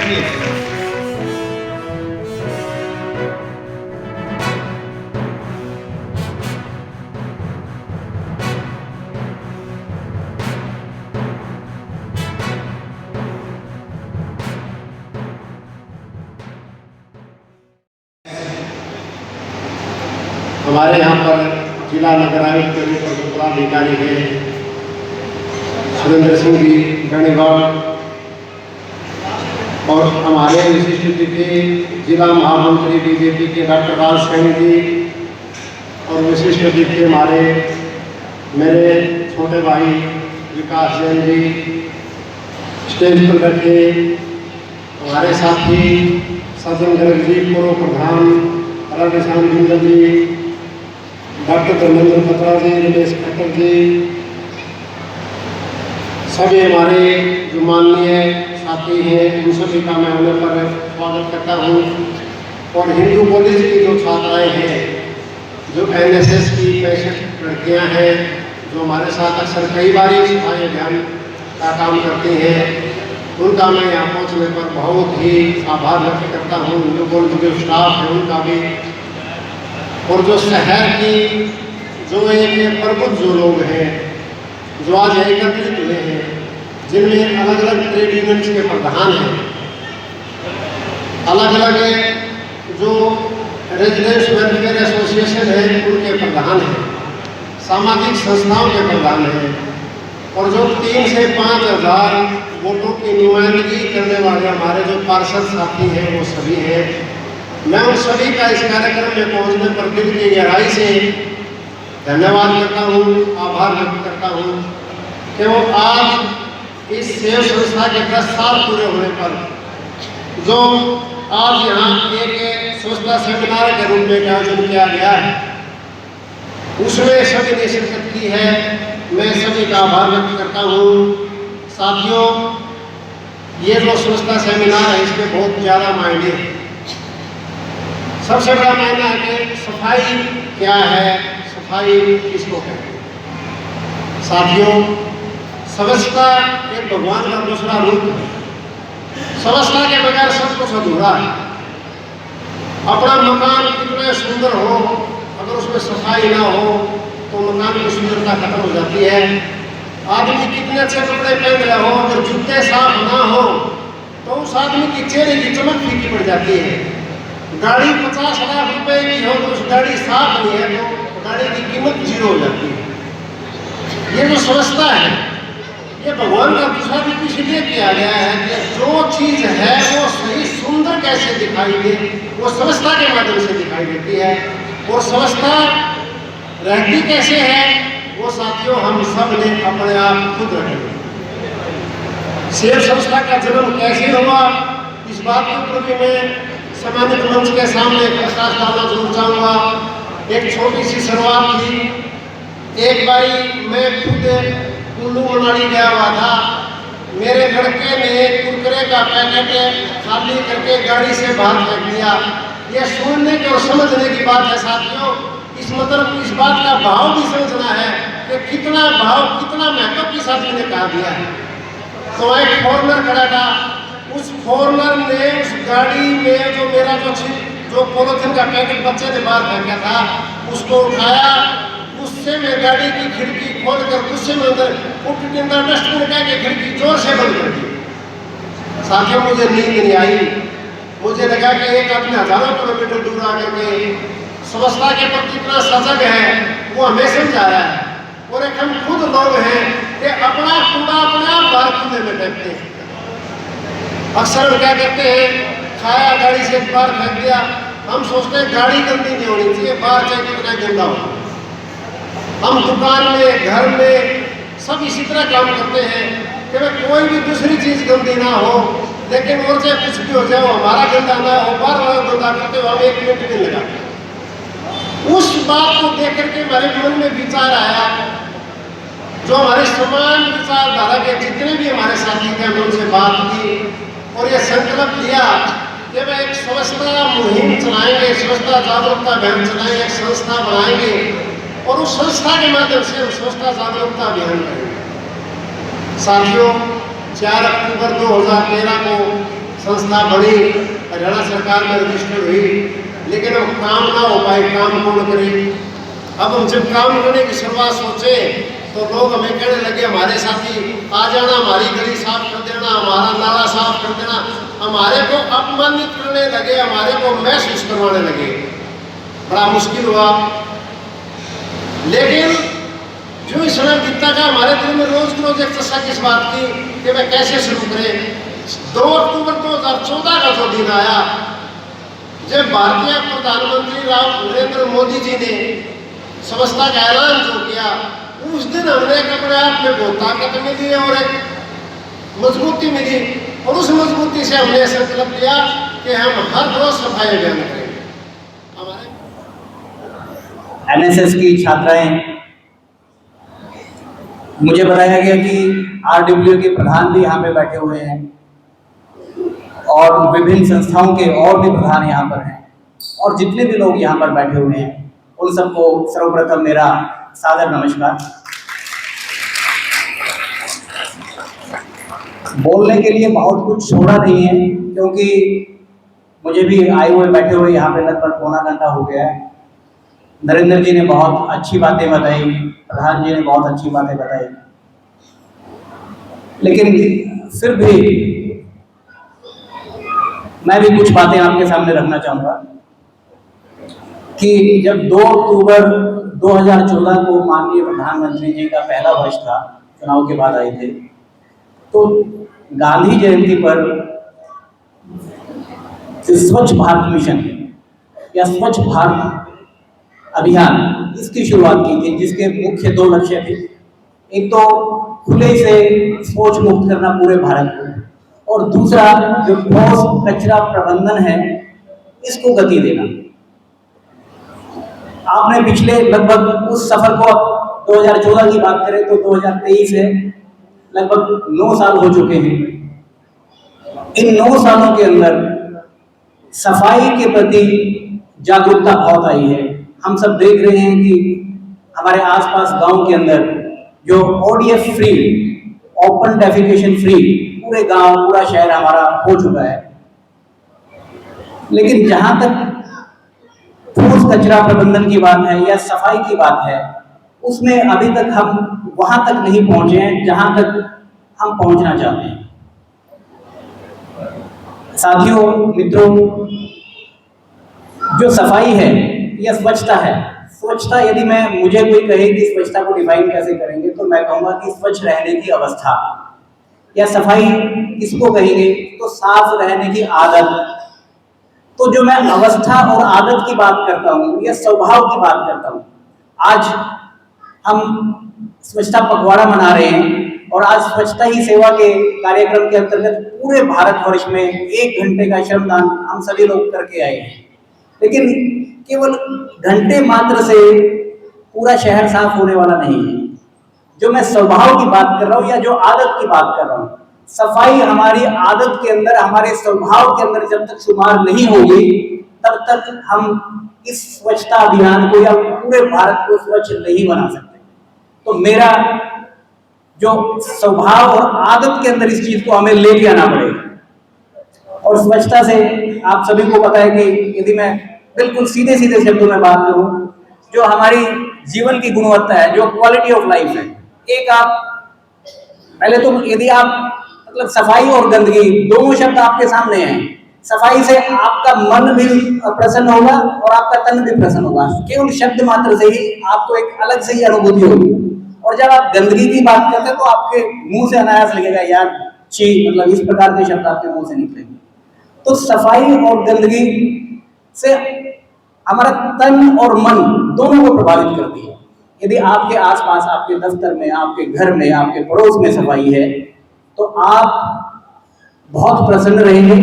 बैठिए। हमारे यहाँ पर जिला नगर आयुक्त के पदाधिकारी हैं सुरेंद्र सिंह जी गणेवाल और हमारे विशिष्ट अतिथि जिला महामंत्री बीजेपी के डॉक्टर राज सैनी जी और विशिष्ट अतिथि हमारे मेरे छोटे भाई विकास जैन जी स्टेज पर बैठे हमारे साथी सज्जन गर्ग जी पूर्व प्रधान राधेश्याम जिंदल जी डॉक्टर धर्मेंद्र खतरा जी रमेश खट्टर जी सभी हमारे जो माननीय साथी हैं उन सभी का मैं उन्हें पर स्वागत करता हूँ और हिंदू कॉलेज की जो छात्राएं हैं जो NSS की 65 लड़कियाँ हैं जो हमारे साथ अक्सर कई बार सफाई अभियान का काम करती हैं उनका मैं यहाँ पहुँचने पर बहुत ही आभार व्यक्त करता हूँ। हिंदू कॉलेज के स्टाफ है उनका भी और जो शहर की जो एक प्रबुद्ध जो लोग हैं जो आज एकत्रित हुए हैं जिनमें अलग अलग ट्रेड यूनियंस के प्रधान हैं अलग अलग जो रेजिडेंस वेलफेयर एसोसिएशन है उनके प्रधान हैं सामाजिक संस्थाओं के प्रधान हैं और जो 3 से 5 हज़ार वोटों की नुमाइंदगी करने वाले हमारे जो पार्षद साथी हैं वो सभी हैं। मैं उन सभी का इस कार्यक्रम में पहुंचने पर दिल की गहराई से धन्यवाद करता हूं आभार व्यक्त करता हूं कि वो आज इस सेव संस्था के 10 साल पूरे होने पर जो आज यहाँ एक स्वच्छता सेमिनार के रूप में आयोजन किया गया है उसमें सभी ने शिरकत की है। मैं सभी का आभार व्यक्त करता हूँ। साथियों ये जो स्वच्छता सेमिनार है इसके बहुत ज़्यादा मायने हैं। सबसे बड़ा मायना है कि सफाई क्या है सफाई किसको कहते हैं। साथियों स्वच्छता एक भगवान का दूसरा रूप है। स्वच्छता के बगैर सब कुछ अधूरा है। अपना मकान कितना सुंदर हो अगर उसमें सफाई ना हो तो मकान की सुंदरता खत्म हो जाती है। आदमी कितने अच्छे कपड़े पहन रहे हो अगर जूते साफ ना हो तो उस आदमी की चेहरे की चमक फीकी पड़ जाती है। गाड़ी 50 लाख रुपए की हो तो उस गाड़ी साफ नहीं है तो गाड़ी की कीमत 0 हो जाती है। ये जो स्वच्छता है ये भगवान का दूसरा रूप इसलिए किया गया है कि जो चीज है वो सही सुंदर कैसे दिखाई दे वो स्वच्छता के माध्यम से दिखाई देती है। और स्वच्छता रहती कैसे है वो साथियों हम सब ने अपने आप खुद रखेंगे। सेव संस्था का जन्म कैसे हुआ इस बात के ऊपर भी मैं सम्मानित मंच के सामने प्रकाश डालना जरूर चाहूँगा। एक छोटी सी शुरुआत थी। एक बारी मैं खुद कुल्लू मनाली गया हुआ था। मेरे लड़के ने कुरकुरे का पैकेट खाली करके गाड़ी से बाहर फेंक दिया। यह सुनने की और समझने की बात है साथियों। इस मतलब इस बात का भाव भी समझना है कि कितना भाव कितना महत्व किस आदमी ने कहा दिया है। तो एक फॉरनर खड़ा था। उस फॉरनर ने उस गाड़ी में जो मेरा जो पॉलिथीन का पैकेट बच्चे ने बाहर फेंका था उसको उठाया। गुस्से में गाड़ी की खिड़की खोलकर गुस्से में अंदर डस्टबिन के खिड़की जोर से बंद कर दी। साथियों मुझे नींद नहीं आई। मुझे लगा कि एक आदमी हजारों किलोमीटर दूर आकर के स्वच्छता के प्रति इतना सजग है वो हमें समझा रहा है। और एक हम खुद लोग हैं कि अपना कूड़ा अपने आप बाहर कूड़े में फेंकते हैं। अक्सर क्या करते हैं खाया गाड़ी से बाहर फेंक दिया। हम सोचते हैं गाड़ी गंदी नहीं होनी चाहिए बाहर चाहे कितना गंदा हो। हम दुकान में घर में सब इसी तरह काम करते हैं कि भाई कोई भी दूसरी चीज़ गंदी ना हो लेकिन और चाहे कुछ भी हो जाए वो हमारा गंदा ना हो बार बार गंदा करते हो हम 1 मिनट नहीं लगाते। उस बात को देख करके हमारे मन में विचार आया। जो हमारे समान विचारधारा के जितने भी हमारे साथी थे हमने उनसे बात की और ये संकल्प लिया कि मैं एक स्वच्छता मुहिम चलाएंगे स्वच्छता जागरूकता अभियान चलाएंगे एक संस्था बनाएंगे और उस संस्था के माध्यम से हम स्वच्छता जागरूकता अभियान करेंगे। साथियों 4 अक्टूबर 2013 को संस्था बड़ी, हरियाणा सरकार में रजिस्टर्ड हुई, लेकिन अब काम ना हो पाए, काम कौन करे। अब हम जब काम करने की शुरुआत सोचे तो लोग हमें कहने लगे, हमारे साथी आ जाना, हमारी गली साफ कर देना, हमारा नाला साफ कर देना, हमारे को अपमानित करने लगे, हमारे को महसूस करवाने लगे। बड़ा मुश्किल हुआ, लेकिन जो इस समय बीतता का हमारे दिल में रोज रोज एक तस्सा किस बात की कि मैं कैसे शुरू करें। 2 अक्टूबर 2014 का जो दिन आया जब भारतीय प्रधानमंत्री नरेंद्र मोदी जी ने स्वच्छता का ऐलान जो किया, उस दिन हमने अपने आप में बहुत ताकत मिली और एक मजबूती मिली, और उस मजबूती से हमने संकल्प लिया कि हम हर रोज सफाई अभियान करेंगे। हमारे एनएसएस की छात्राएं, मुझे बताया गया कि आरडब्ल्यू के प्रधान भी यहाँ पे बैठे हुए हैं और विभिन्न संस्थाओं के और भी प्रधान यहाँ पर हैं, और जितने भी लोग यहाँ पर बैठे हुए हैं उन सबको सर्वप्रथम मेरा सादर नमस्कार। बोलने के लिए बहुत कुछ छोड़ा नहीं है, क्योंकि मुझे भी आए हुए बैठे हुए यहाँ पे लगभग पौना घंटा हो गया है। नरेंद्र जी ने बहुत अच्छी बातें बताई, प्रधान जी ने बहुत अच्छी बातें बताई, लेकिन फिर भी मैं भी कुछ बातें आपके सामने रखना चाहूँगा कि जब 2 अक्टूबर 2014 को माननीय प्रधानमंत्री जी का पहला वर्ष था, चुनाव के बाद आए थे, तो गांधी जयंती पर स्वच्छ भारत मिशन या स्वच्छ भारत अभियान इसकी शुरुआत की थी, जिसके मुख्य 2 लक्ष्य थे। एक तो खुले से शौच मुक्त करना पूरे भारत को, और दूसरा जो ठोस कचरा प्रबंधन है इसको गति देना। आपने पिछले लगभग उस सफर को 2014 की बात करें तो 2023 है, लगभग 9 साल हो चुके हैं। इन 9 सालों के अंदर सफाई के प्रति जागरूकता बहुत आई है। हम सब देख रहे हैं कि हमारे आसपास गांव के अंदर जो ODF free, open defecation free, पूरे गांव पूरा शहर हमारा हो चुका है। लेकिन जहां तक ठोस कचरा प्रबंधन की बात है या सफाई की बात है, उसमें अभी तक हम वहां तक नहीं पहुंचे हैं जहां तक हम पहुंचना चाहते हैं। साथियों, मित्रों, जो सफाई है या स्वच्छता है, स्वच्छता यदि मुझे कोई कहे कि स्वच्छता को डिफाइन कैसे करेंगे, तो मैं कहूँगा कि स्वच्छ रहने की अवस्था, या सफाई किसको कहेंगे तो साफ रहने की आदत। तो जो मैं अवस्था और आदत की बात करता हूँ या स्वभाव की बात करता हूँ, आज हम स्वच्छता पखवाड़ा मना रहे हैं, और आज स्वच्छता ही सेवा के कार्यक्रम के अंतर्गत पूरे भारतवर्ष में 1 घंटे का श्रमदान हम सभी लोग करके आए हैं। लेकिन केवल घंटे मात्र से पूरा शहर साफ होने वाला नहीं है। जो मैं स्वभाव की बात कर रहा हूँ या जो आदत की बात कर रहा हूँ, सफाई हमारी आदत के अंदर, हमारे स्वभाव के अंदर जब तक शुमार नहीं होगी, तब तक हम इस स्वच्छता अभियान को या पूरे भारत को स्वच्छ नहीं बना सकते। तो मेरा जो स्वभाव और आदत के अंदर इस चीज को हमें लेके आना पड़ेगा। और स्वच्छता से आप सभी को पता है कि यदि मैं बिल्कुल सीधे सीधे शब्दों में बात करूं, जो हमारी जीवन की गुणवत्ता है, जो क्वालिटी ऑफ लाइफ है, एक आप पहले तो यदि आप मतलब सफाई और गंदगी दोनों शब्द आपके सामने हैं। सफाई से आपका मन भी प्रसन्न होगा और आपका तन भी प्रसन्न होगा। केवल शब्द मात्र से ही आपको एक अलग से ही अनुभूति होगी। और जब आप गंदगी की बात करते हैं तो आपके मुंह से अनायास लगेगा, यार छी, मतलब इस प्रकार के शब्द आपके मुंह से निकलेंगे। तो सफाई और गंदगी से हमारा तन और मन दोनों को प्रभावित करती है। यदि आपके आसपास, आपके दफ्तर में, आपके घर में, आपके पड़ोस में सफाई है, तो आप बहुत प्रसन्न रहेंगे।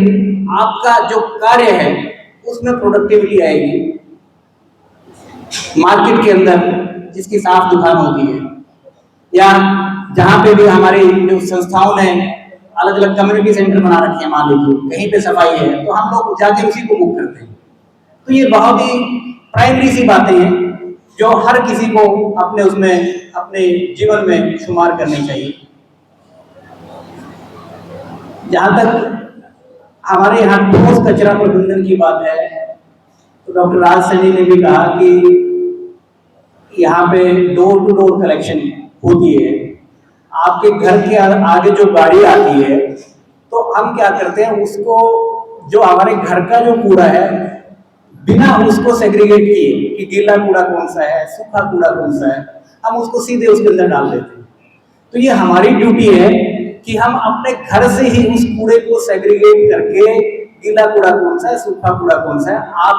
आपका जो कार्य है उसमें प्रोडक्टिविटी आएगी। मार्केट के अंदर जिसकी साफ दुकान होती है, या जहाँ पे भी हमारी जो संस्थाओं ने अलग अलग कम्युनिटी सेंटर बना रखे हैं, मान लीजिए कहीं पे सफाई है तो हम लोग जाके उसी को बुक करते हैं। तो ये बहुत ही प्राइमरी सी बातें हैं जो हर किसी को अपने उसमें अपने जीवन में शुमार करनी चाहिए। जहाँ तक हमारे यहाँ ठोस कचरा प्रबंधन की बात है तो डॉक्टर राज सैनी ने भी कहा कि यहाँ पे डोर टू डोर कलेक्शन होती है। आपके घर के आगे जो गाड़ी आती है तो हम क्या करते हैं, उसको जो हमारे घर का जो कूड़ा है बिना उसको सेग्रीगेट किए कि गीला कूड़ा कौन सा है, सूखा कूड़ा कौन सा है, हम उसको सीधे उसके अंदर डाल देते हैं। तो ये हमारी ड्यूटी है कि हम अपने घर से ही उस कूड़े को सेग्रीगेट करके गीला कूड़ा कौन सा है, सूखा कूड़ा कौन सा है, आप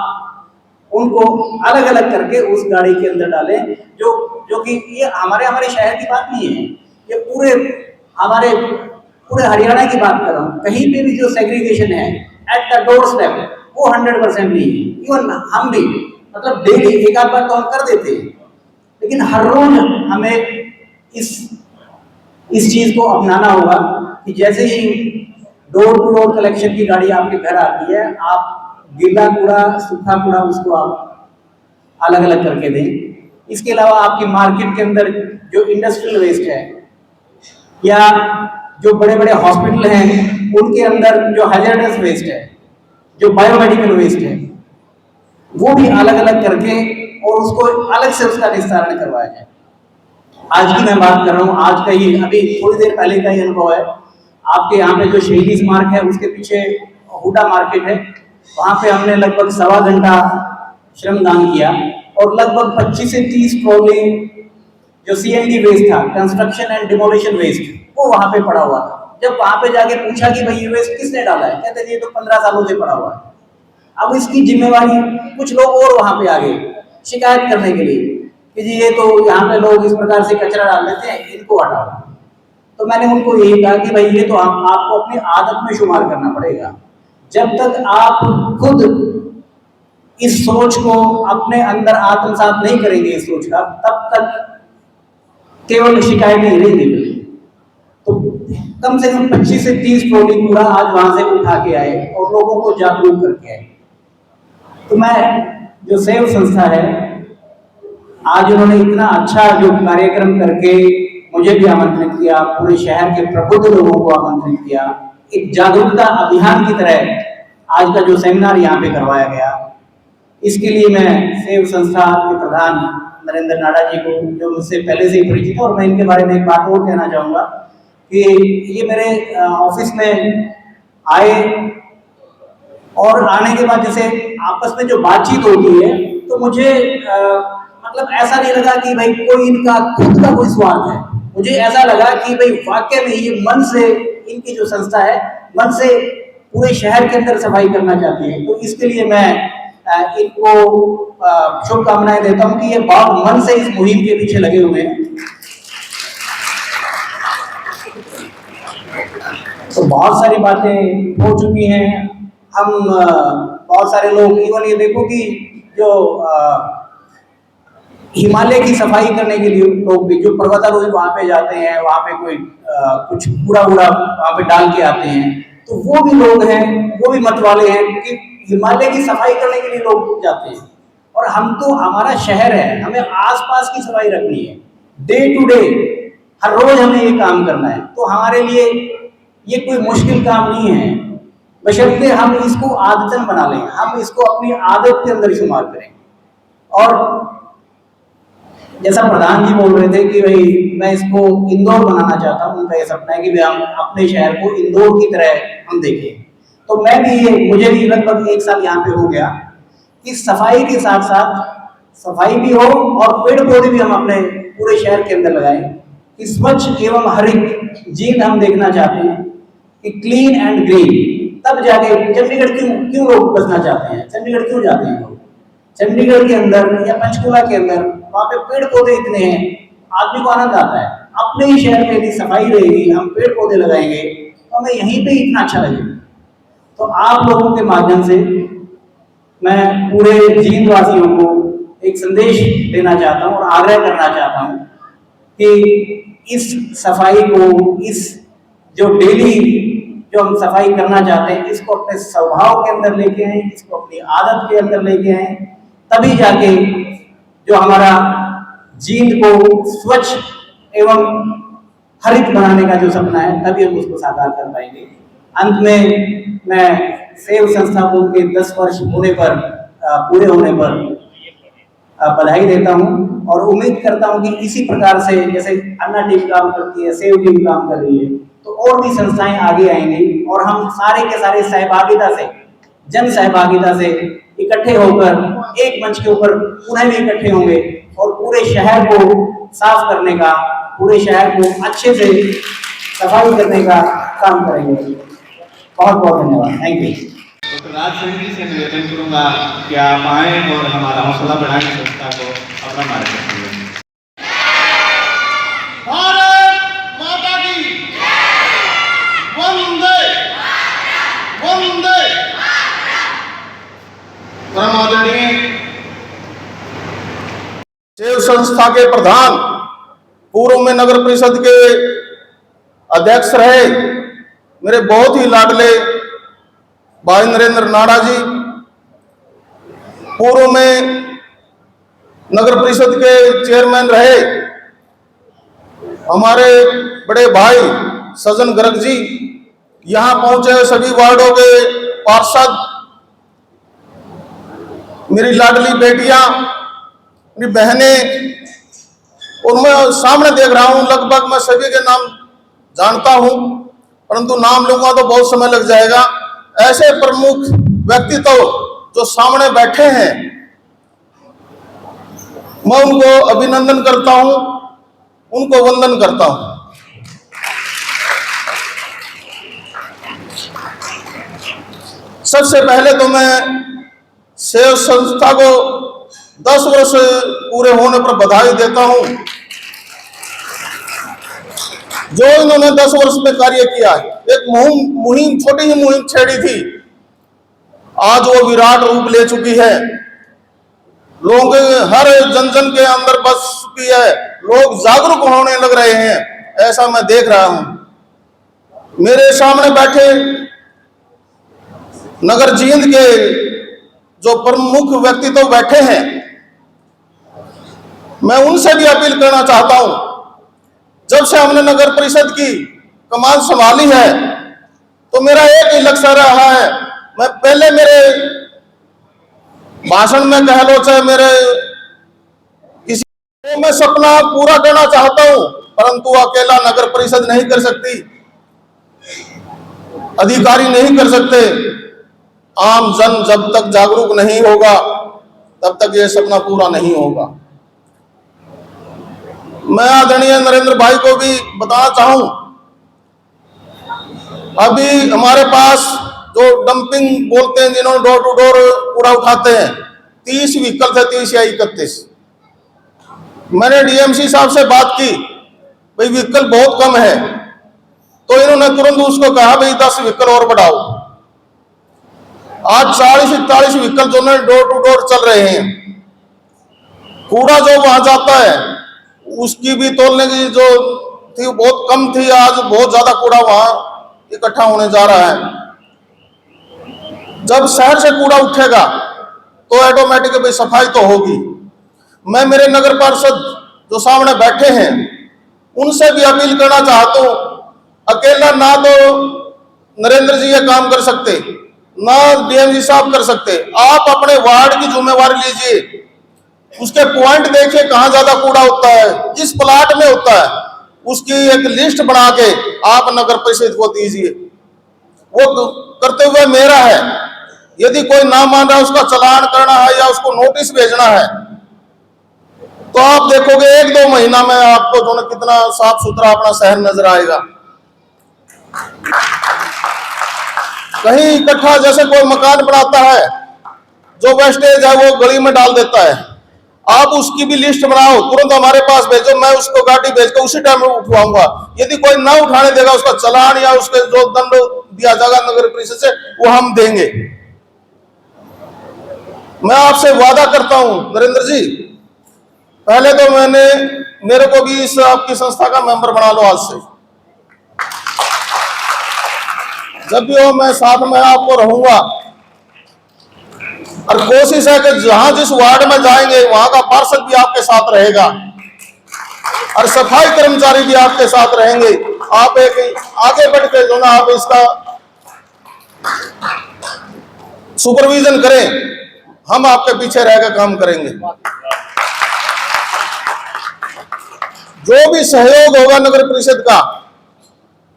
उनको अलग अलग करके उस गाड़ी के अंदर डालें। जो कि ये हमारे शहर की बात नहीं है, ये पूरे हरियाणा की बात कर रहा हूँ। कहीं पे भी जो सेग्रीगेशन है एट द डोर स्टेप वो 100% नहीं है। इवन हम भी मतलब डेली एक आध बार तो हम कर देते हैं, लेकिन हर रोज हमें इस चीज को अपनाना होगा कि जैसे ही डोर टू डोर कलेक्शन की गाड़ी आपके घर आती है, आप गीला कूड़ा सूखा कूड़ा उसको आप अलग अलग करके दें। इसके अलावा आपकी मार्केट के अंदर जो इंडस्ट्रियल वेस्ट है या जो बड़े बड़े हॉस्पिटल हैं उनके अंदर जो हैजर्डस वेस्ट है, जो बायोमेडिकल वेस्ट है, वो भी अलग अलग करके और उसको अलग से उसका निस्तारण करवाया जाए। आज की मैं बात कर रहा हूँ, आज का ही अभी थोड़ी देर पहले का ही अनुभव है। आपके यहाँ पे जो शहीदी स्मारक है उसके पीछे हुडा मार्केट है, वहाँ पे हमने लगभग 1.25 घंटा श्रमदान किया और लगभग 25 से 30 ट्रॉली जो CND वेस्ट था, कंस्ट्रक्शन एंड डिमोलिशन वेस्ट, वो वहाँ पे पड़ा हुआ था। जब वहाँ पे जाके पूछा कि भाई ये वेस्ट किसने डाला है, कहते थे ये तो 15 सालों से पड़ा हुआ है। अब इसकी जिम्मेवारी कुछ लोग और वहाँ पे आ गए शिकायत करने के लिए कि जी ये तो यहाँ पे लोग इस प्रकार से कचरा डाल देते हैं, इनको हटाओ। तो मैंने उनको यही कहा कि भाई ये तो आपको अपनी आदत में शुमार करना पड़ेगा। जब तक आप खुद इस सोच को अपने अंदर आत्मसात नहीं करेंगे इस सोच का, तब तक केवल शिकायतें ही रहेंगी। तो कम से कम 25 से 30 ट्रॉली कूड़ा आज वहां से उठा के आए और लोगों को जागरूक करके आए। तो मैं जो सेव संस्था है, आज उन्होंने इतना अच्छा जो कार्यक्रम करके मुझे भी आमंत्रित किया, पूरे शहर के प्रबुद्ध लोगों को आमंत्रित किया, एक जागरूकता अभियान की तरह आज का जो सेमिनार यहाँ पे करवाया गया, इसके लिए मैं सेव संस्था के प्रधान नरेंद्र नाडा जी को, जो मुझसे पहले से ही परिचित है, और मैं इनके बारे में एक बात और कहना चाहूँगा कि ये मेरे ऑफिस में आए और आने के बाद जैसे आपस में जो बातचीत होती है तो मुझे मतलब ऐसा नहीं लगा कि भाई कोई इनका खुद का कोई स्वार्थ है। मुझे ऐसा लगा कि भाई वाकई में ये मन से इनकी जो संस्था है मन से पूरे शहर के अंदर सफाई करना चाहती है। तो इसके लिए मैं इनको शुभकामनाएं देता हूं कि ये बहुत मन से इस मुहिम के पीछे लगे हुए हैं। तो बहुत सारी बातें हो चुकी हैं, हम बहुत सारे लोग, इवन ये देखो कि जो हिमालय की सफाई करने के लिए लोग भी जो पर्वतारोही वहां पे जाते हैं, वहां पे कोई कुछ कूड़ा वहां पे डाल के आते हैं, तो वो भी लोग हैं, वो भी मत वाले हैं कि हिमालय की सफाई करने के लिए लोग जाते हैं। और हम तो, हमारा शहर है, हमें आसपास की सफाई रखनी है, डे टू डे, हर रोज हमें ये काम करना है। तो हमारे लिए ये कोई मुश्किल काम नहीं है, बशर्ते हम इसको आदतन बना लें, हम इसको अपनी आदत के अंदर शुमार करें। और जैसा प्रधान जी बोल रहे थे कि भाई मैं इसको इंदौर बनाना चाहता हूँ, उनका ये सपना है कि भाई हम अपने शहर को इंदौर की तरह हम देखें। तो मैं भी, मुझे भी लगभग 1 साल यहाँ पे हो गया कि सफाई के साथ साथ सफाई भी हो और पेड़ पौधे भी हम अपने पूरे शहर के अंदर लगाएं कि स्वच्छ एवं हरित जींद हम देखना चाहते हैं कि क्लीन एंड ग्रीन। तब जाके चंडीगढ़ क्यों लोग बसना चाहते हैं, चंडीगढ़ क्यों जाते हैं लोग? चंडीगढ़ के अंदर या पंचकुला के अंदर वहाँ पे पेड़ पौधे इतने हैं, आदमी को आनंद आता है। अपने ही शहर में यदि सफाई रहेगी, हम पेड़ पौधे लगाएंगे तो हमें यहीं पे इतना अच्छा लगेगा। तो आप लोगों के माध्यम से मैं पूरे जींद वासियों को एक संदेश देना चाहता हूँ और आग्रह करना चाहता हूँ कि इस सफाई को, इस जो डेली जो हम सफाई करना चाहते हैं, इसको अपने स्वभाव के अंदर लेके आए, इसको अपनी आदत के अंदर लेके आए, तभी जाके जो हमारा जींद को स्वच्छ एवं हरित बनाने का जो सपना है, तभी हम उसको साकार कर पाएंगे। अंत में मैं सेव संस्था को उनके 10 वर्ष होने पर पूरे होने पर बधाई देता हूं और उम्मीद करता हूं कि इसी प्रकार से जैसे अन्ना टीम काम करती है, सेव टीम काम कर रही है, तो और भी संस्थाएं आगे आएंगी और हम सारे के सारे सहभागिता से, जन सहभागिता से इकट्ठे होकर एक मंच के ऊपर पुनः भी इकट्ठे होंगे और पूरे शहर को साफ करने का, पूरे शहर को अच्छे से सफाई करने का काम करेंगे। बहुत बहुत धन्यवाद। Thank you. Doctor Raj Singh ji से निवेदन करूंगा कि आप आए और हमारा हौसला बढ़ाएं, संस्था को अपना मार्गदर्शन दें। भारत माता की वंदे वंदे। परम आदरणीय सेव संस्था के प्रधान, पूर्व में नगर परिषद के अध्यक्ष रहे मेरे बहुत ही लाडले भाई नरेंद्र नाड़ा जी, पूर्व में नगर परिषद के चेयरमैन रहे हमारे बड़े भाई सजन गर्ग जी, यहां पहुंचे सभी वार्डों के पार्षद, मेरी लाडली बेटियां, मेरी बहनें, और मैं सामने देख रहा हूं लगभग मैं सभी के नाम जानता हूं, परंतु नाम लूंगा तो बहुत समय लग जाएगा। ऐसे प्रमुख व्यक्तित्व जो सामने बैठे हैं, मैं उनको अभिनंदन करता हूं, उनको वंदन करता हूं। सबसे पहले तो मैं सेव संस्था को 10 वर्ष पूरे होने पर बधाई देता हूं। जो इन्होंने 10 वर्ष में कार्य किया, एक मुहिम, छोटी ही मुहिम छेड़ी थी, आज वो विराट रूप ले चुकी है। लोग हर जन जन के अंदर बस चुकी है, लोग जागरूक होने लग रहे हैं, ऐसा मैं देख रहा हूं। मेरे सामने बैठे नगर जींद के जो प्रमुख व्यक्तित्व बैठे हैं, मैं उनसे भी अपील करना चाहता हूं। जब से हमने नगर परिषद की कमान संभाली है तो मेरा एक ही लक्ष्य रहा है, मैं पहले मेरे भाषण में कह लो चाहे मेरे किसी को मैं सपना पूरा करना चाहता हूं, परंतु अकेला नगर परिषद नहीं कर सकती, अधिकारी नहीं कर सकते। आम जन जब तक जागरूक नहीं होगा तब तक यह सपना पूरा नहीं होगा। मैं आदरणीय नरेंद्र भाई को भी बताना चाहूं, अभी हमारे पास जो डंपिंग बोलते हैं, जिन्होंने डोर टू डोर कूड़ा उठाते हैं, 30 व्हीकल थे, 30 या 31। मैंने डीएमसी साहब से बात की, भाई व्हीकल बहुत कम है, तो इन्होंने तुरंत उसको कहा भाई 10 व्हीकल और बढ़ाओ। आज 40-41 व्हीकल जो डोर टू डोर चल रहे हैं। कूड़ा जो वहां जाता है उसकी भी तोलने की जो थी बहुत कम थी, आज बहुत ज्यादा कूड़ा वहां इकट्ठा होने जा रहा है। जब शहर से कूड़ा उठेगा तो ऑटोमेटिक भाई सफाई तो होगी। मैं मेरे नगर पार्षद जो सामने बैठे हैं उनसे भी अपील करना चाहता हूं, अकेला ना तो नरेंद्र जी ये काम कर सकते, ना डीएमजी साहब कर सकते, आप अपने वार्ड की जिम्मेवारी लीजिए, उसके पॉइंट देखिए कहां ज्यादा कूड़ा होता है, जिस प्लाट में होता है उसकी एक लिस्ट बना के आप नगर परिषद को दीजिए। वो करते हुए मेरा है, यदि कोई ना मान रहा है उसका चालान करना है या उसको नोटिस भेजना है, तो आप देखोगे 1-2 महीना में आपको जो ना कितना साफ सुथरा अपना शहर नजर आएगा। कहीं इकट्ठा जैसे कोई मकान बनाता है, जो वेस्टेज है वो गली में डाल देता है, आप उसकी भी लिस्ट बनाओ, तुरंत हमारे पास भेजो, मैं उसको गाड़ी भेज कर उसी टाइम में उठवाऊंगा। यदि कोई ना उठाने देगा उसका चालान या उसके जो दंड दिया जाएगा नगर परिषद से वो हम देंगे। मैं आपसे वादा करता हूं नरेंद्र जी, पहले तो मेरे को भी इस आपकी संस्था का मेंबर बना लो आज से। जब भी हो मैं साथ में आपको रहूंगा, और कोशिश है कि जहां जिस वार्ड में जाएंगे वहां का पार्षद भी आपके साथ रहेगा और सफाई कर्मचारी भी आपके साथ रहेंगे। आप एक आगे बढ़ के जो ना आप इसका सुपरविजन करें, हम आपके पीछे रहकर काम करेंगे। जो भी सहयोग होगा नगर परिषद का,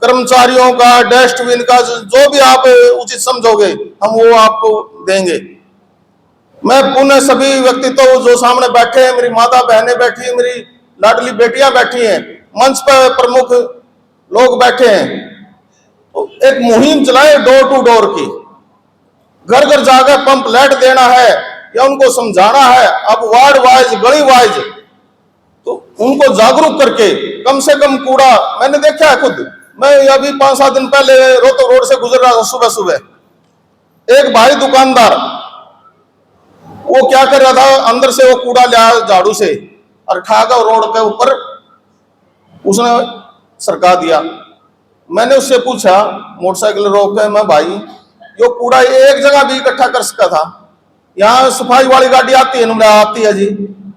कर्मचारियों का, डस्टबिन का, जो भी आप उचित समझोगे हम वो आपको देंगे। मैं पुनः सभी व्यक्तित्व जो सामने बैठे हैं, मेरी माता बहनें बैठी हैं, मेरी लाडली बेटियां बैठी हैं, मंच पर प्रमुख लोग बैठे हैं, तो एक मुहिम चलाए डोर टू डोर की। घर घर जाकर पंप लाइट देना है या उनको समझाना है, अब वार्ड वाइज, गली वाइज, तो उनको जागरूक करके कम से कम कूड़ा, मैंने देखा है खुद, मैं अभी 5-7 दिन पहले रोहतक रोड से गुजर रहा था सुबह सुबह, एक भाई दुकानदार वो क्या कर रहा था, अंदर से वो कूड़ा लिया झाड़ू से और खाकर रोड के ऊपर उसने सरका दिया। मैंने उससे पूछा मोटरसाइकिल रोक के, मैं भाई यो कूड़ा एक जगह भी इकट्ठा कर सका था, यहाँ सफाई वाली गाड़ी आती है, नुमड़ा आती है जी,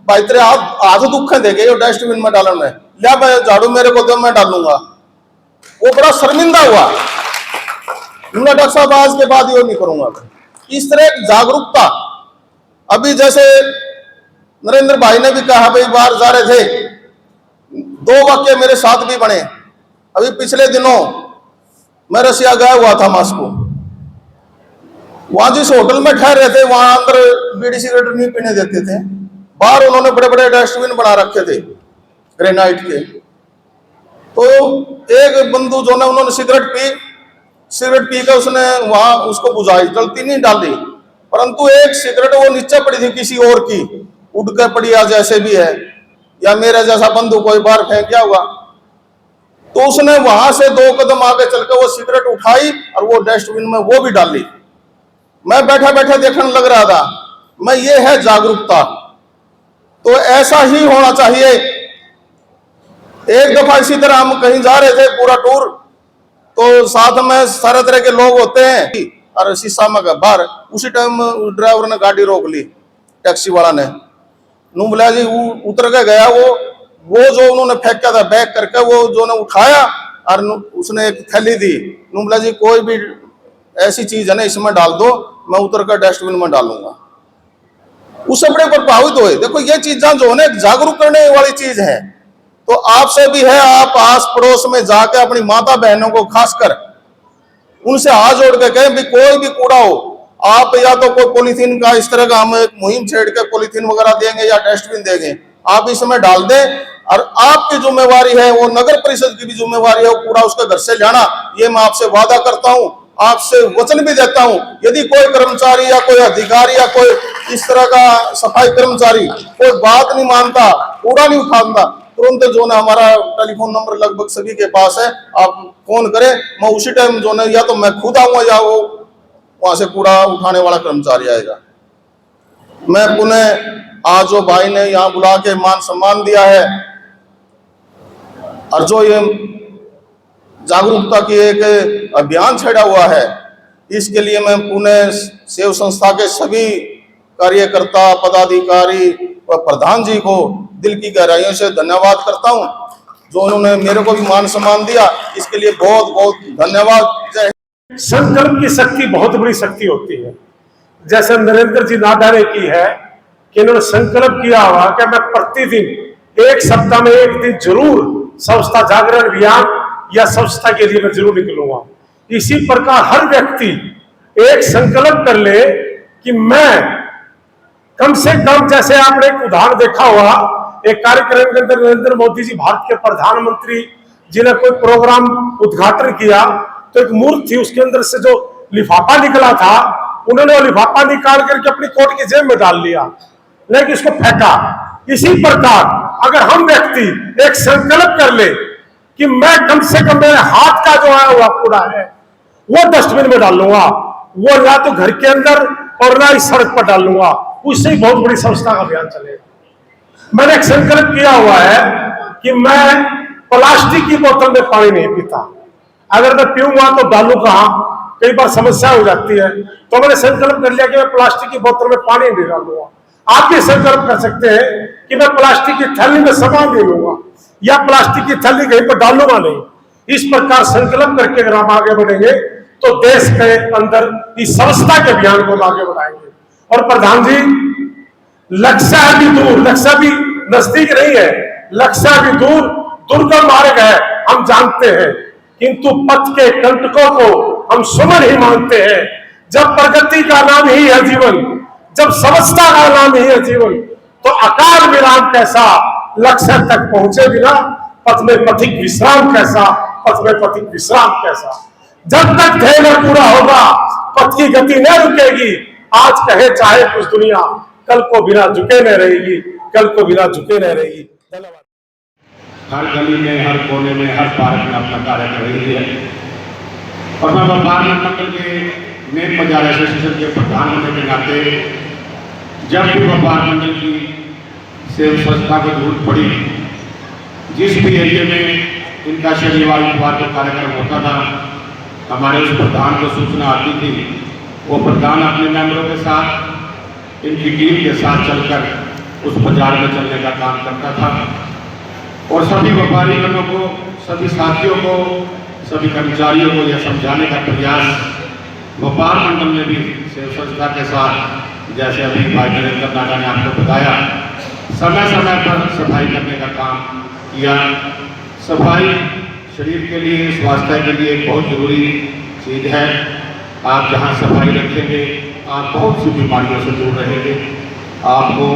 भाई तेरे हाथ दुख देंगे यो डस्टबिन में डालने में, लिया भाई झाड़ू मेरे को दो मैं डालूंगा। वो बड़ा शर्मिंदा हुआ, डॉक्टर साहब आज के बाद यो नहीं करूंगा। इस तरह एक जागरूकता, अभी जैसे नरेंद्र भाई ने भी कहा, भाई बाहर जा रहे थे, 2 वाक्य मेरे साथ भी बने। अभी पिछले दिनों मैं रसिया गया हुआ था मॉस्को, वहां जिस होटल में ठहर रहे थे वहां अंदर बीड़ी सिगरेट नहीं पीने देते थे, बाहर उन्होंने बड़े बड़े डस्टबिन बना रखे थे ग्रेनाइट के। तो एक बंधु जो ना, उन्होंने सिगरेट पी कर उसने वहां उसको बुझाई, जलती नहीं डाली, परंतु एक सिगरेट वो नीचे पड़ी थी किसी और की, उड़ कर पड़ी या जैसे भी है, या मेरा जैसा बंधु कोई बाहर फेंक गया हुआ, तो उसने वहां से 2 कदम आगे चलकर वो सिगरेट उठाई और वो डस्टबिन में वो भी डाली। मैं बैठा बैठा देखने लग रहा था, मैं ये है जागरूकता। तो ऐसा ही होना चाहिए। एक दफा इसी तरह हम कहीं जा रहे थे पूरा टूर, तो साथ में सारे तरह के लोग होते हैं और शीशा में बाहर, उसी टाइम ड्राइवर ने गाड़ी रोक ली, टैक्सी वाला ने, नू बोला जी उतर के गया, वो जो उन्होंने फेंका था बैग करके, वो जो ने उठाया और उसने एक थैली दी, नू बोला जी कोई भी ऐसी चीज है ना इसमें डाल दो, मैं उतर कर डस्टबिन में डालूंगा। उससे बड़े प्रभावित हुए। देखो ये चीजें जो है जागरूक करने वाली चीज है, तो आपसे भी है, आप आस पड़ोस में जाकर अपनी माता बहनों को खासकर उनसे हाथ जोड़ के कहें भी कोई भी कूड़ा हो, आप या तो कोई पॉलीथीन का इस तरह का हम एक मुहिम छेड़ के पॉलीथीन वगैरह देंगे या डस्टबिन देंगे, आप इसमें डाल दें, और आपकी जिम्मेवारी है, वो नगर परिषद की भी जिम्मेवारी है, वो कूड़ा उसके घर से लाना। ये मैं आपसे वादा करता हूं, आपसे वचन भी देता हूं। यदि कोई कर्मचारी या कोई अधिकारी या कोई इस तरह का सफाई कर्मचारी कोई बात नहीं मानता, कूड़ा नहीं उठाता, तुरंत जो ना हमारा टेलीफोन नंबर लगभग सभी के पास है, आप फोन करें, मैं उसी टाइम जो ना या तो मैं खुद आऊंगा या वो वहां से कूड़ा उठाने वाला कर्मचारी आएगा। मैं पुनः आज जो भाई ने यहाँ बुला के मान सम्मान दिया है और जो ये जागरूकता की एक अभियान छेड़ा हुआ है, इसके लिए मैं पुनः सेव संस्था के सभी कार्यकर्ता, पदाधिकारी और प्रधान जी को दिल की गहराइयों से धन्यवाद करता हूं, जो उन्होंने मेरे को भी मान सम्मान दिया, इसके लिए बहुत बहुत धन्यवाद। जय हिंद। संकल्प की शक्ति बहुत बड़ी शक्ति होती है। जैसे नरेंद्र जी नाडा ने की है कि इन्होंने संकल्प किया हुआ कि मैं प्रतिदिन 1 सप्ताह में 1 दिन जरूर स्वच्छता जागरण अभियान या स्वच्छता के लिए मैं जरूर निकलूंगा। इसी प्रकार हर व्यक्ति एक संकल्प कर ले कि मैं कम से कम, जैसे आपने एक उदाहरण देखा हुआ, एक कार्यक्रम के अंदर नरेंद्र मोदी जी भारत के प्रधानमंत्री जी ने कोई प्रोग्राम उद्घाटन किया, तो एक मूर्ति थी, उसके अंदर से जो लिफाफा निकला था, उन्होंने वो लिफाफा निकाल करके अपनी कोट की जेब में डाल लिया, लेकिन उसको फेंका। इसी प्रकार अगर हम व्यक्ति एक संकल्प कर ले कि मैं कम से कम मेरे हाथ का जो है वह कूड़ा है वो डस्टबिन में डाल लूंगा, वो ना तो घर के अंदर और ना ही सड़क पर डाल लूंगा, उससे ही बहुत बड़ी स्वच्छता का अभियान चलेगा। मैंने एक संकल्प किया हुआ है कि मैं प्लास्टिक की बोतल में पानी नहीं पीता, अगर मैं पीऊंगा तो डालू कहां, कई बार समस्या हो जाती है, तो मैंने संकल्प कर लिया कि मैं प्लास्टिक की बोतल में पानी नहीं डालूंगा। आप भी संकल्प कर सकते हैं कि मैं प्लास्टिक की थैली में सामान नहीं लूंगा या प्लास्टिक की थैली कहीं पर डालूंगा नहीं। इस प्रकार संकल्प करके अगर हम आगे बढ़ेंगे तो देश के अंदर इस स्वच्छता के अभियान को आगे बढ़ाएंगे। और प्रधान जी, लक्ष्य भी दूर, लक्ष्य भी नजदीक नहीं है, लक्ष्य भी दूर, दुर्गम मार्ग है, हम जानते हैं, किंतु पथ के कंटकों को हम सुमन ही मानते हैं। जब प्रगति का नाम ही है जीवन, जब स्वच्छता का नाम ही है जीवन, तो अकाल विराम कैसा, लक्ष्य तक पहुंचे बिना पथ में पथिक विश्राम कैसा, पथ में पथिक विश्राम कैसा। जब तक ध्येय न पूरा होगा पथ की गति न रुकेगी। आज कहे चाहे कुछ दुनिया, कल को बिना झुके न रहेगी, कल को बिना झुके न रहेगी। धन्यवाद। हर गली में, हर कोने में, हर पार्क में अपना कार्य कर रही है। और मैं व्यापार मंडल के मेन बाजार एसोसिएशन के प्रधान होने के नाते जब भी व्यापार मंडल की सेवा संस्था को जरूरत पड़ी, जिस भी एरिया में इनका शनिवार इतवार को कार्यक्रम होता था, हमारे उस प्रधान को सूचना आती थी। वो प्रधान अपने मेंबरों के साथ, इनकी टीम के साथ चलकर उस बाजार में चलने का काम करता था और सभी व्यापारी जनों को, सभी साथियों को, सभी कर्मचारियों को यह समझाने का प्रयास व्यापार मंडल ने भी सेवा संस्था के साथ, जैसे अभी भाई नरेंद्र नाडा ने आपको बताया, समय समय पर सफाई करने का काम किया। सफाई शरीर के लिए, स्वास्थ्य के लिए एक बहुत जरूरी चीज़ है। आप जहाँ सफाई रखेंगे, आप बहुत सी बीमारियों से दूर रहेंगे। आपको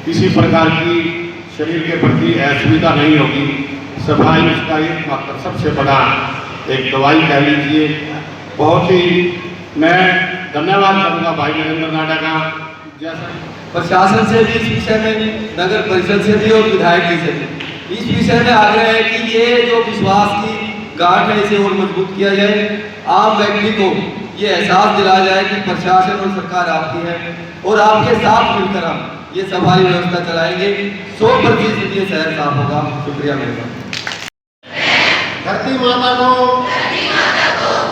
किसी प्रकार की शरीर के प्रति असुविधा नहीं होगी। सफाई उसका एकमात्र सबसे बड़ा एक दवाई कह लीजिए। बहुत ही मैं धन्यवाद करूँगा भाई नरेंद्र नाडा का। जैसा प्रशासन से भी इस विषय में, नगर परिषद से भी और विधायक जी से भी इस विषय में आग्रह है कि ये जो विश्वास की गांठ है इसे और मजबूत किया जाए। आम व्यक्ति को ये एहसास दिलाया जाए कि प्रशासन और सरकार आपकी है और आपके साथ मिलकर हम ये सफाई व्यवस्था चलाएंगे। 100% ये शहर साफ होगा। शुक्रिया मेरा। धरती माता को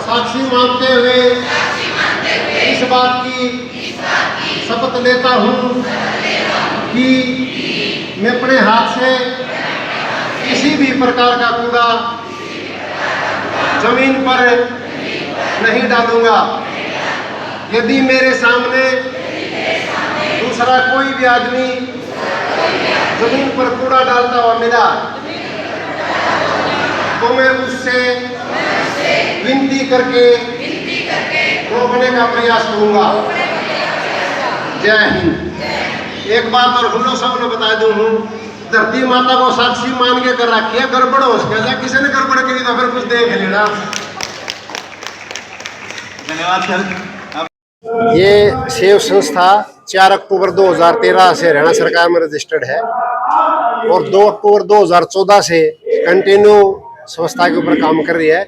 साक्षी मानते हुए इस बात की शपथ लेता हूँ कि मैं अपने हाथ से किसी भी प्रकार का कूड़ा जमीन पर नहीं डालूंगा। यदि मेरे सामने दूसरा कोई भी आदमी जमीन पर कूड़ा डालता हुआ मिला तो मैं उससे विनती करके रोकने का प्रयास करूंगा। जय हिंद। एक बात और हम लोग सबने बता दूं हूँ, धरती माता को साक्षी मान के कर रखी है, गड़बड़ हो सके, किसी ने गड़बड़ करी तो फिर कुछ देख लेना। धन्यवाद सर। ये सेव संस्था 4 अक्टूबर 2013 से हरियाणा सरकार में रजिस्टर्ड है और 2 अक्टूबर 2014 से कंटिन्यू स्वच्छता के ऊपर काम कर रही है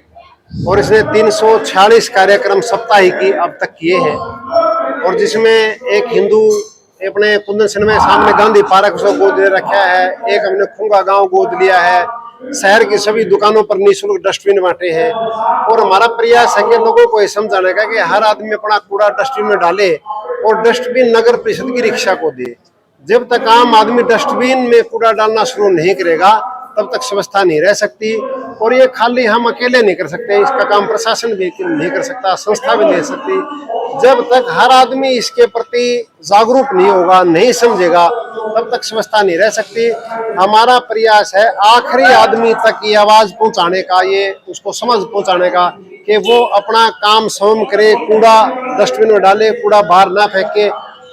और इसने 346 कार्यक्रम साप्ताहिक अब तक किए हैं और जिसमें एक हिंदू अपने कुंदन सिंह में सामने गांधी पार्क उसको गोद ले रखा है, एक हमने खुंगा गांव गोद लिया है, शहर की सभी दुकानों पर निःशुल्क डस्टबिन बांटे हैं और हमारा प्रयास है कि लोगों को ये समझाने का कि हर आदमी अपना कूड़ा डस्टबिन में डाले और डस्टबिन नगर परिषद की रिक्शा को दे। जब तक आम आदमी डस्टबिन में कूड़ा डालना शुरू नहीं करेगा तब तक व्यवस्था नहीं रह सकती और ये खाली हम अकेले नहीं कर सकते, इसका काम प्रशासन भी नहीं कर सकता, संस्था भी नहीं सकती। जब तक हर आदमी इसके प्रति जागरूक नहीं होगा, नहीं समझेगा, तब तक व्यवस्था नहीं रह सकती। हमारा प्रयास है आखिरी आदमी तक ये आवाज पहुंचाने का, ये उसको समझ पहुंचाने का कि वो अपना काम स्वयं करे, कूड़ा डस्टबिन में डाले, कूड़ा बाहर ना फेंके।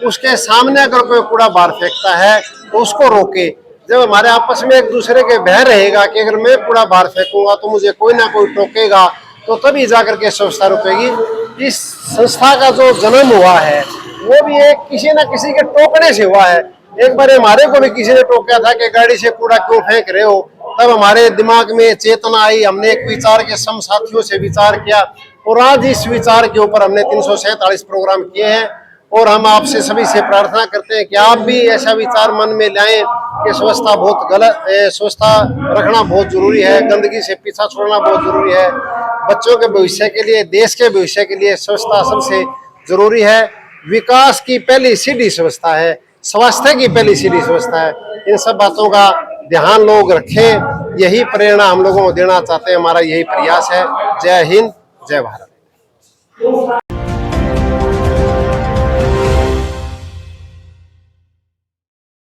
उसके सामने अगर कोई कूड़ा बाहर फेंकता है तो उसको रोके। जब हमारे आपस में एक दूसरे के भय रहेगा कि अगर मैं कूड़ा बाहर फेंकूंगा तो मुझे कोई ना कोई टोकेगा, तो तभी जाकर के स्वच्छता रुकेगी। इस संस्था का जो जन्म हुआ है वो भी एक किसी न किसी के टोकने से हुआ है। एक बार हमारे को भी किसी ने टोका था कि गाड़ी से कूड़ा क्यों फेंक रहे हो, तब हमारे दिमाग में चेतना आई, हमने एक विचार के सम साथियों से विचार किया और आज इस विचार के ऊपर हमने 347 प्रोग्राम किए हैं और हम आपसे सभी से प्रार्थना करते हैं कि आप भी ऐसा विचार मन में लाएं कि स्वच्छता बहुत गलत है, स्वच्छता रखना बहुत जरूरी है, गंदगी से पीछा छोड़ना बहुत जरूरी है। बच्चों के भविष्य के लिए, देश के भविष्य के लिए स्वच्छता सबसे जरूरी है। विकास की पहली सीढ़ी स्वच्छता है, स्वास्थ्य की पहली सीढ़ी स्वच्छता है। इन सब बातों का ध्यान लोग रखें, यही प्रेरणा हम लोगों को देना चाहते हैं, हमारा यही प्रयास है। जय हिंद, जय भारत। तो